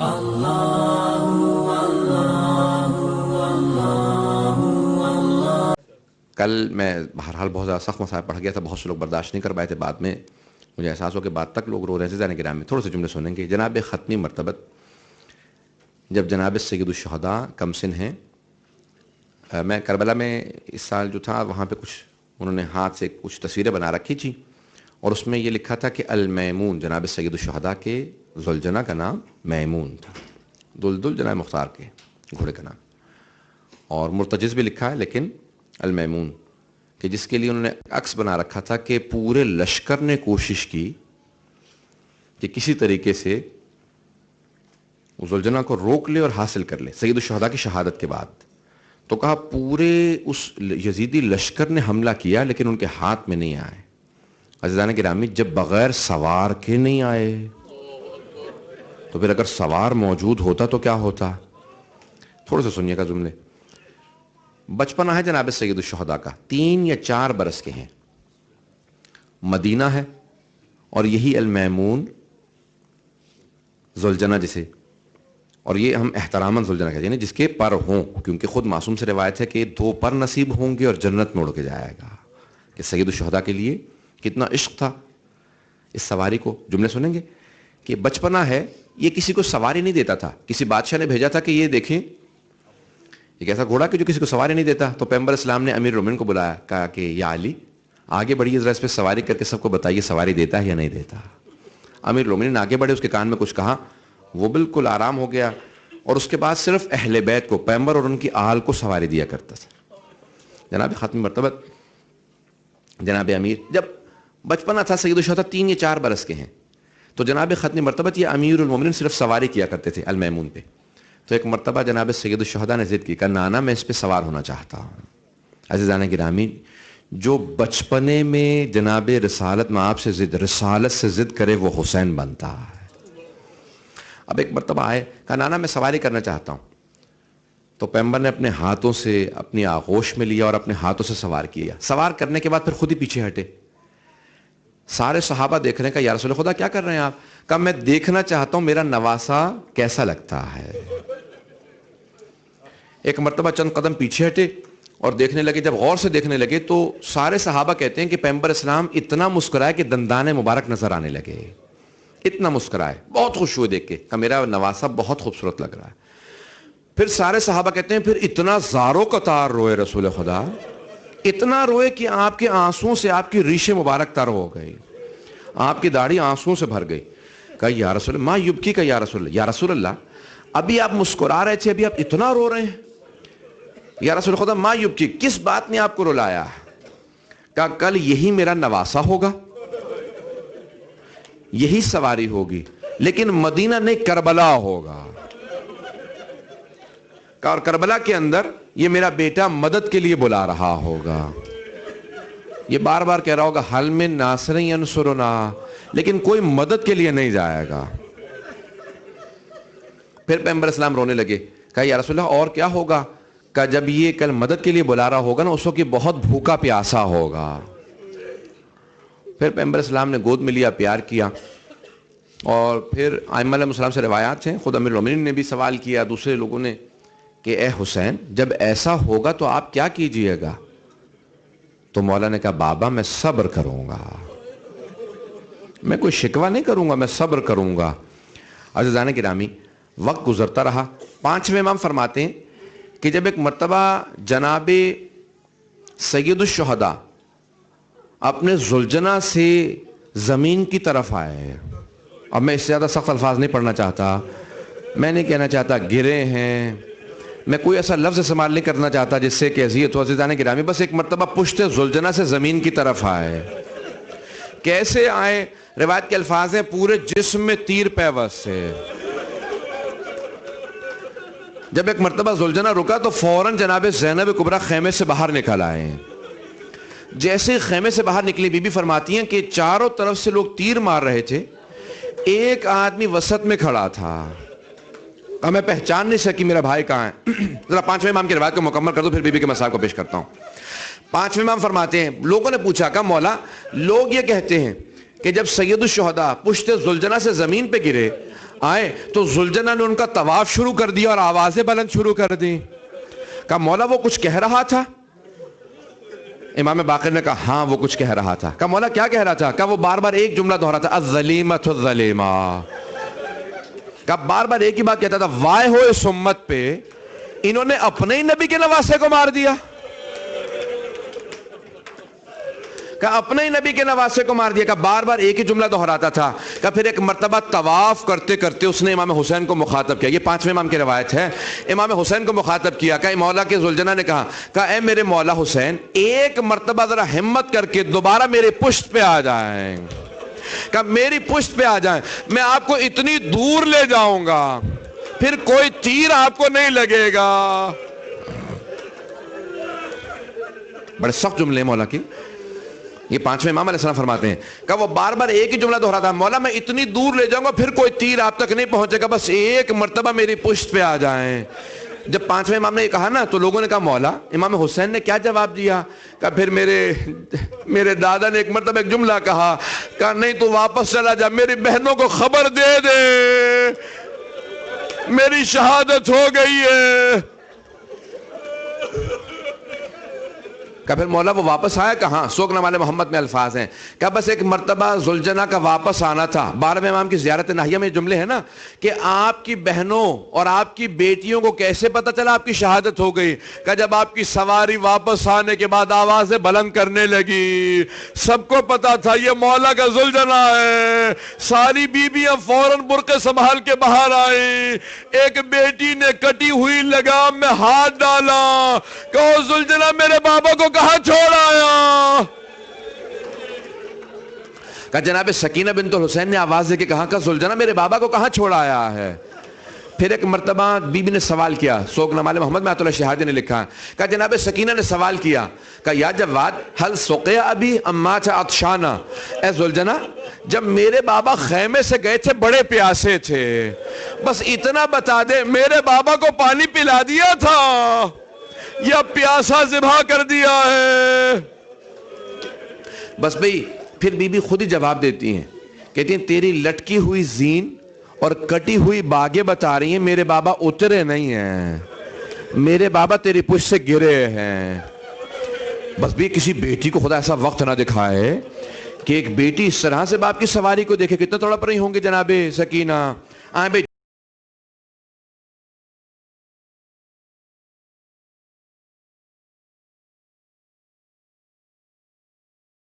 کل میں بہرحال بہت زیادہ سخت مسائل پڑھ گیا تھا، بہت سے لوگ برداشت نہیں کر پائے تھے، بعد میں مجھے احساس ہو کہ بعد تک لوگ رو رہے تھے۔ زین کرام میں تھوڑے سے جملے سنیں گے۔ جناب ختمی مرتبت جب جناب سید الشہداء کمسن ہیں، میں کربلا میں اس سال جو تھا وہاں پہ کچھ انہوں نے ہاتھ سے کچھ تصویریں بنا رکھی تھی، اور اس میں یہ لکھا تھا کہ المیمون، جناب سید الشہداء کے ذوالجنہ کا نام میمون تھا، دلدل جناب مختار کے گھوڑے کا نام، اور مرتجز بھی لکھا ہے لیکن المیمون، کہ جس کے لیے انہوں نے عکس بنا رکھا تھا کہ پورے لشکر نے کوشش کی کہ کسی طریقے سے ذوالجنہ کو روک لے اور حاصل کر لے سید الشہداء کی شہادت کے بعد۔ تو کہا پورے اس یزیدی لشکر نے حملہ کیا لیکن ان کے ہاتھ میں نہیں آئے۔ عزیزان گرامی، جب بغیر سوار کے نہیں آئے تو پھر اگر سوار موجود ہوتا تو کیا ہوتا؟ تھوڑے سے سنیے گا جملے۔ بچپنا ہے جناب سید الشہداء کا، 3 یا 4 برس کے ہیں، مدینہ ہے، اور یہی المیمون ذوالجنہ جسے، اور یہ ہم احتراماً ذوالجنہ کہتے ہیں جس کے پر ہوں، کیونکہ خود معصوم سے روایت ہے کہ 2 پر نصیب ہوں گے اور جنت میں اڑ کے جائے گا، کہ سید الشہداء کے لیے کتنا عشق تھا اس سواری کو۔ جملے سنیں گے کہ بچپنا ہے، یہ کسی کو سواری نہیں دیتا تھا، کسی بادشاہ نے بھیجا تھا کہ یہ دیکھیں ایک ایسا گھوڑا کہ جو کسی کو سواری نہیں دیتا، تو پیغمبر اسلام نے امیر المومنین کو بلایا، کہا کہ یا علی آگے بڑھیے ذرا اس پہ سواری کر کے سب کو بتائیے سواری دیتا ہے یا نہیں دیتا۔ امیر المومنین آگے بڑھے، اس کے کان میں کچھ کہا، وہ بالکل آرام ہو گیا، اور اس کے بعد صرف اہل بیت کو، پیغمبر اور ان کی آل کو سواری دیا کرتا تھا۔ جناب ختمی مرتبت جناب امیر، جب بچپنا تھا سید الشہداء 3 یا 4 برس کے ہیں، تو جناب ختمی مرتبت یہ امیر المومنین صرف سواری کیا کرتے تھے المیمون پہ۔ تو ایک مرتبہ جناب سید الشہداء نے ضد کی، کہا نانا میں اس پہ سوار ہونا چاہتا ہوں۔ عزیزان گرامی، جو بچپنے میں جناب رسالت میں آپ سے ضد، رسالت سے ضد کرے وہ حسین بنتا ہے۔ اب ایک مرتبہ آئے، کہا نانا میں سواری کرنا چاہتا ہوں، تو پیغمبر نے اپنے ہاتھوں سے اپنی آغوش میں لیا اور اپنے ہاتھوں سے سوار کیا۔ سوار کرنے کے بعد پھر خود ہی پیچھے ہٹے۔ سارے صحابہ دیکھ رہے ہیں، کہا یا رسول خدا کیا کر رہے ہیں آپ؟ کہا میں دیکھنا چاہتا ہوں میرا نواسا کیسا لگتا ہے۔ ایک مرتبہ چند قدم پیچھے ہٹے اور دیکھنے لگے، جب غور سے دیکھنے لگے تو سارے صحابہ کہتے ہیں کہ پیغمبر اسلام اتنا مسکرائے کہ دندان مبارک نظر آنے لگے، اتنا مسکرائے، بہت خوش ہوئے دیکھ کے، کہ میرا نواسا بہت خوبصورت لگ رہا ہے۔ پھر سارے صحابہ کہتے ہیں پھر اتنا زارو قطار روئے رسول خدا، اتنا روئے کہ آپ کے آنسوؤں سے آپ کی ریشیں مبارک تر ہو گئی، آپ کی داڑھی آنسوؤں سے بھر گئی۔ کہا یا رسول اللہ، ما یبکی کا یا رسول اللہ، یا رسول اللہ ابھی آپ مسکرا رہے تھے، ابھی آپ اتنا رو رہے ہیں؟ یا رسول خدا ما یبکی، کس بات نے آپ کو رلایا؟ کہا کل یہی میرا نواسا ہوگا، یہی سواری ہوگی، لیکن مدینہ نہیں کربلا ہوگا۔ اور کربلا کے اندر یہ میرا بیٹا مدد کے لیے بلا رہا ہوگا، یہ بار بار کہہ رہا ہوگا حل من ناصر ینصرنا، لیکن کوئی مدد کے لیے نہیں جائے گا۔ پھر پیغمبر اسلام رونے لگے، کہا یا رسول اللہ اور کیا ہوگا؟ کہ جب یہ کل مدد کے لیے بلا رہا ہوگا نا، اس وقت یہ بہت بھوکا پیاسا ہوگا۔ پھر پیغمبر اسلام نے گود میں لیا، پیار کیا، اور پھر ائمہ علیہ السلام سے روایات ہیں، خود امیر المومنین نے بھی سوال کیا، دوسرے لوگوں نے، کہ اے حسین جب ایسا ہوگا تو آپ کیا کیجئے گا؟ تو مولا نے کہا بابا میں صبر کروں گا، میں کوئی شکوہ نہیں کروں گا، میں صبر کروں گا۔ عزیزان گرامی، وقت گزرتا رہا۔ 5ویں امام فرماتے ہیں کہ جب ایک مرتبہ جناب سید الشہداء اپنے ذوالجنہ سے زمین کی طرف آئے، اب میں اس سے زیادہ سخت الفاظ نہیں پڑھنا چاہتا، میں نہیں کہنا چاہتا گرے ہیں، میں کوئی ایسا لفظ استعمال نہیں کرنا چاہتا جس سے کہ اذیت ہو۔ عزیزان گرامی، بس ایک مرتبہ پشت ذوالجنہ سے زمین کی طرف آئے۔ کیسے آئے؟ روایت کے الفاظ ہیں پورے جسم میں تیر پیوست سے۔ جب ایک مرتبہ ذوالجنہ رکا تو فوراً جناب زینب کبریٰ خیمے سے باہر نکل آئے۔ جیسے خیمے سے باہر نکلی، بی بی فرماتی ہیں کہ چاروں طرف سے لوگ تیر مار رہے تھے، ایک آدمی وسط میں کھڑا تھا، میں پہچان نہیں سکی میرا بھائی کہاں ہے۔ ذرا 5ویں امام کی روایت کو مکمل کر دو، پھر بی بی کے مسائل کو پیش کرتا ہوں۔ 5ویں امام فرماتے ہیں لوگوں نے پوچھا، کہا مولا لوگ یہ کہتے ہیں کہ جب سید الشہداء پشت ذوالجنہ سے زمین پہ گرے، آئے تو زلجنا نے ان کا طواف شروع کر دیا اور آوازیں بلند شروع کر دی. کہا مولا وہ کچھ کہہ رہا تھا؟ امام باقر نے کہا ہاں وہ کچھ کہہ رہا تھا. کہا مولا کیا کہہ رہا تھا؟ کہا وہ بار بار ایک جملہ دہرا تھا الظلیمۃ الظلیمہ. کہا بار بار ایک ہی بات کہتا تھا وائے ہو اس امت پہ انہوں نے اپنے ہی نبی کے نواسے کو مار دیا. کہا اپنے ہی نبی کے نواسے کو مار دیا. کہا بار بار ایک ہی جملہ دہراتا تھا. کہا پھر ایک مرتبہ طواف کرتے کرتے اس نے امام حسین کو مخاطب کیا. یہ 5ویں امام کی روایت ہے. امام حسین کو مخاطب کیا. کہا مولا کے زلجنا نے کہا اے میرے مولا حسین ایک مرتبہ ذرا ہمت کر کے دوبارہ میرے پشت پہ آ جائیں. کہا میری پشت پہ آ جائیں میں آپ کو اتنی دور لے جاؤں گا پھر کوئی تیر آپ کو نہیں لگے گا. بڑے سخت جملے مولا کی. یہ 5ویں امام علیہ السلام فرماتے ہیں کہ وہ بار بار ایک ہی جملہ دہراتا مولا میں اتنی دور لے جاؤں گا پھر کوئی تیر آپ تک نہیں پہنچے گا بس ایک مرتبہ میری پشت پہ آ جائیں. جب 5ویں امام نے یہ کہا نا تو لوگوں نے کہا مولا امام حسین نے کیا جواب دیا؟ کہ پھر میرے دادا نے ایک مرتبہ ایک جملہ کہا نہیں تو واپس چلا جا میری بہنوں کو خبر دے دے میری شہادت ہو گئی ہے. کہ پھر مولا وہ واپس آیا؟ کہ ہاں سوگ نامہ محمد میں الفاظ ہیں کہ بس ایک مرتبہ زلجنا کا واپس آنا تھا. 12ویں امام کی زیارت ناہیہ میں جملے ہیں نا کہ آپ کی بہنوں اور آپ کی بیٹیوں کو کیسے پتا چلا آپ کی شہادت ہو گئی؟ کہ جب آپ کی سواری واپس آنے کے بعد آوازیں بلند کرنے لگی سب کو پتا تھا یہ مولا کا زلجنا ہے. ساری بیویاں فوراً برقع سنبھال کے باہر آئیں. ایک بیٹی نے کٹی ہوئی لگام میں ہاتھ ڈالا کہ زلجنا میرے بابا کو کہاں چھوڑ آیا؟ کہ جناب سکینہ بنت الحسین نے آواز دے کے کہا کہ زلجنا میرے بابا کو کہاں چھوڑ آیا ہے؟ پھر ایک مرتبہ بی بی نے سوال کیا. سوگ نامہ محمد میں آیت اللہ شہادی نے لکھا کہ جناب سکینہ نے سوال کیا کہ یا جواد حل سقیا ابی اما عطشانا. اے زلجنا جب میرے بابا خیمے سے گئے تھے بڑے پیاسے تھے بس اتنا بتا دے میرے بابا کو پانی پلا دیا تھا یا پیاسا ذبح کر دیا ہے؟ بس بھئی پھر بی بی خود ہی جواب دیتی ہیں کہتی ہیں تیری لٹکی ہوئی زین اور کٹی ہوئی باغیں بتا رہی ہیں میرے بابا اترے نہیں ہیں میرے بابا تیری پشت سے گرے ہیں. بس بھی کسی بیٹی کو خدا ایسا وقت نہ دکھائے کہ ایک بیٹی اس طرح سے باپ کی سواری کو دیکھے کتنا تڑپ رہی ہوں گے جناب سکینہ. آئیں بھئی